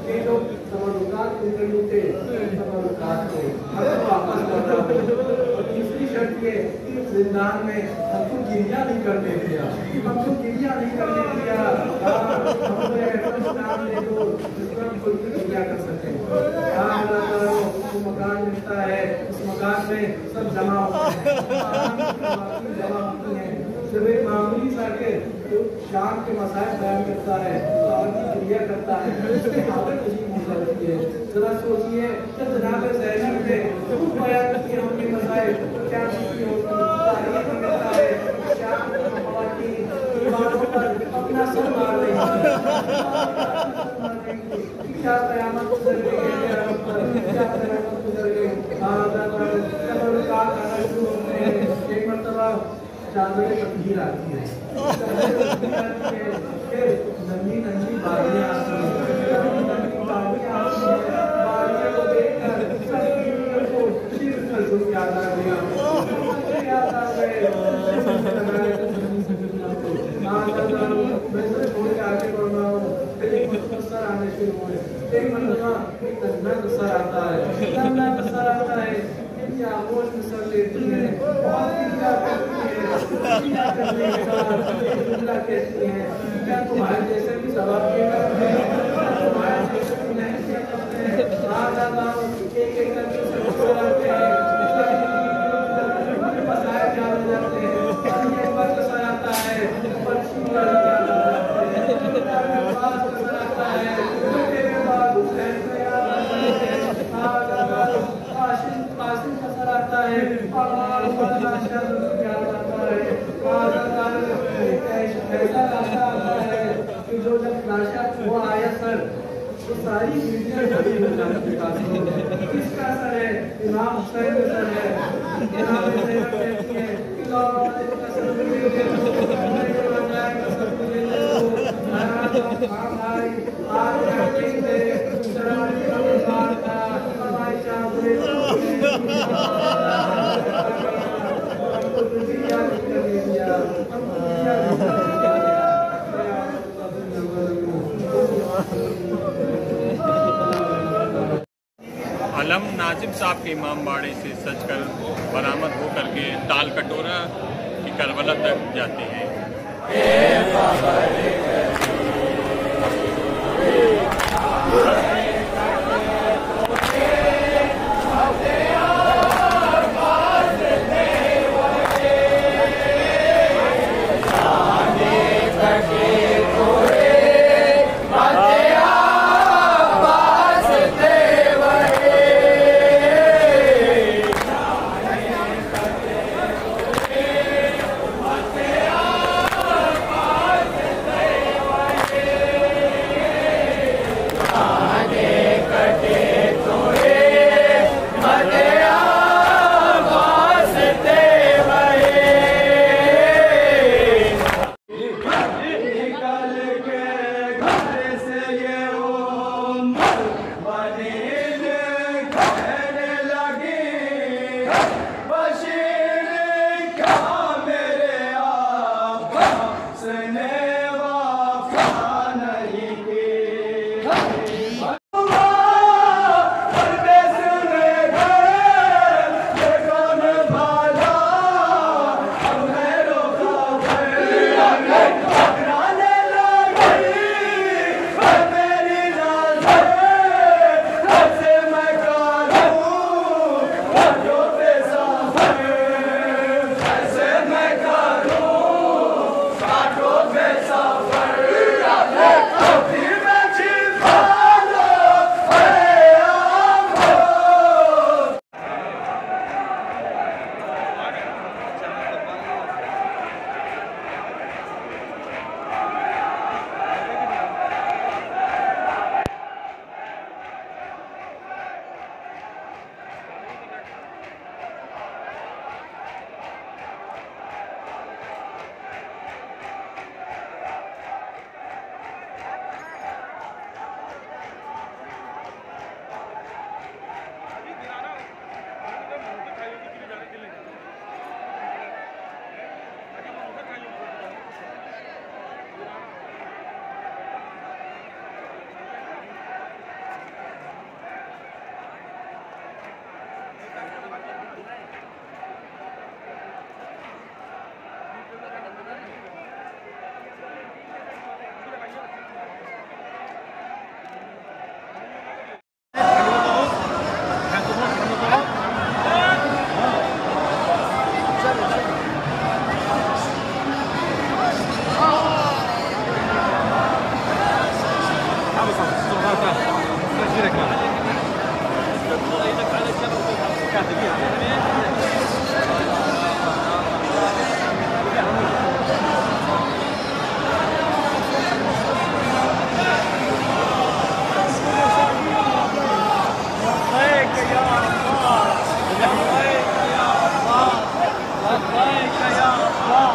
कि जो तबरुकात उनके लूटे तबरुकात को वापस लौटा दो। और तीसरी शर्त ये कि जिंदान में हमको गिरिया नहीं करने दिया, हमको गिरिया नहीं करने दिया, हमको ऐसा नाम दे दो जिसको हम खुद भी गिरिया कर सकें। मकान मिलता है, उस मकान में सब जमा होते हैं, जमा होती हैं। जब एक मामूली सा के तो शाम के मसाइल बयान करता है, क्रिया करता है, उसकी हालत अजीब हो जाती है। जरा सोचिए कि जनाब ज़ैनब ने खूब बयान किए होंगे मसाइल, क्या चीज़ होती है, अपना सर मार रही क्या क़यामत गुजर गई है, क्या क़यामत गुजर गई। एक मरतबा चादरें तब्दील आती हैं, फिर नन्ही नन्ही बारियां आती हैं, बारियों को देखकर सब बीवियों को शिर का दुख याद आ गया, याद आ गए। मैं सिर्फ थोड़े आगे बढ़ रहा हूँ, फिर एक मुख्तसर आने शुरू हुए। एक मरतबा एक नन्हा नसर आता है, नन्हा नसर आता है, इनकी आगोश नसर लेती है, बहुत क्या करती है, क्या करने के बाद जुमला कहती है, क्या तुम्हारे जैसे भी जवाब दिए करते हैं, क्या तुम्हारे जैसे भी नहीं किया करते हैं। आज आता हूँ एक एक करके उसे नसर आते हैं, बताए जाने जाते हैं, एक बार नसर आता है, परसों जो जब लाशा हुआ आया सर तो सारी चीजें खड़ी हो जाती किसका सर है? इमाम हुसैन का सर है। इमाम हुसैन कहती है कि का सर मुझे दे दो, मेरे का सर मुझे दे दो। हाँ भाई आज नहीं दे शराबी का मजार था हमारी चादरें हमको दुनिया कर दिया, हमको दुनिया अलम नाजिम साहब के इमाम बाड़े से सज कर बरामद हो करके टाल कटोरा की करबला तक जाते हैं। لبيك يا الله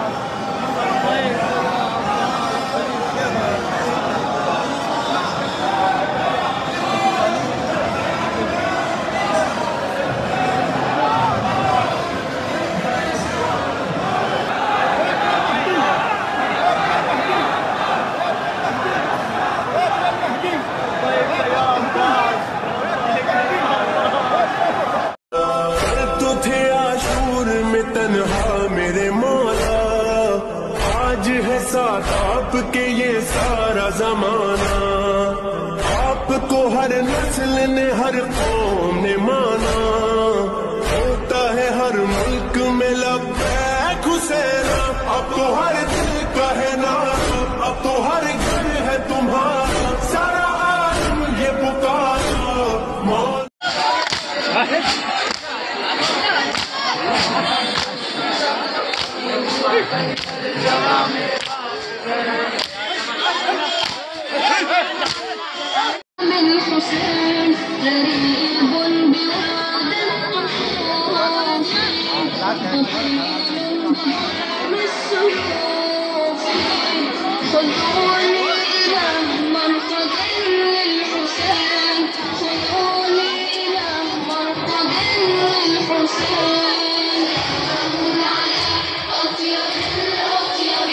हर नस्ल ने हर कौम ने माना, होता है हर मुल्क में लब्बैक हुसैन। अब तो हर दिल कहे ना, अब तो हर घर है तुम्हारा, सारा आलम ये पुकारा मौला। الحسين غريب بواد الطحون، بالسيوف خذوني إلى مرقد للحسين، خذوني إلى مرقد للحسين. أطيب الأطيب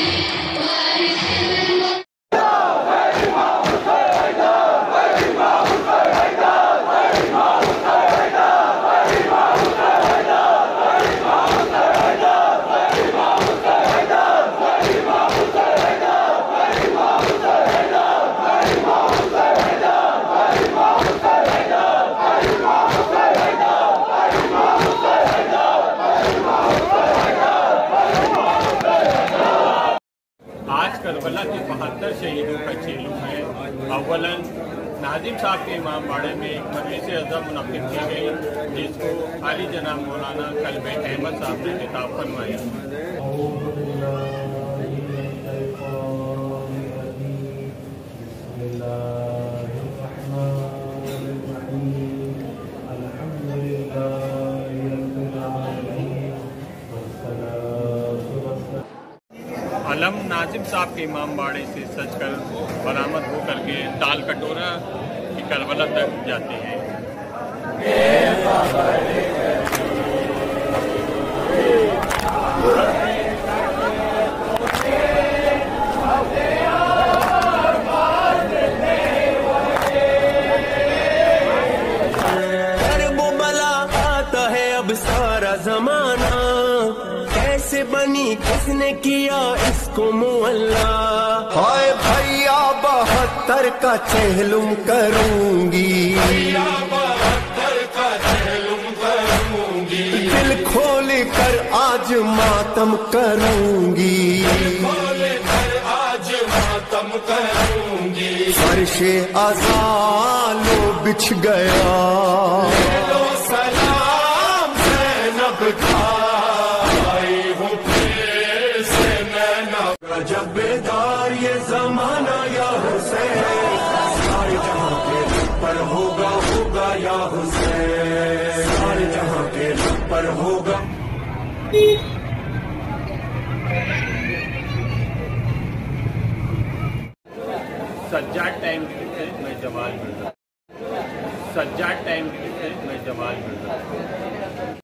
وارث करबला के 72 शहीदों का चेलू है। अव्वलन नाजिम साहब के इमाम बाड़े में एक मजलिस अज़म मुनक़िद की गई, जिसको आली जनाब मौलाना कल्बे अहमद साहब ने खिताब फरमाया। अलम नाजिम साहब के इमाम बाड़े से सज कर बरामद हो करके ताल कटोरा की करबला तक जाते हैं। करबला आता है अब सारा जमाना, कैसे बनी किसने किया इसको मुअल्ला। हाय भैया 72 का चहलुम करूंगी, दिल खोल कर आज मातम करूंगी, फर्शे अज़ालो बिछ गया, सलाम ज़ैनब का जब बेदार ये जमाना या हुसैन, सारे जहां के पर होगा होगा या हुसैन, सारे जहां के पर होगा। सज्जाद टाइम मैं जमाल मिर्जा, सज्जाद टाइम मैं जमाल मिर्जा।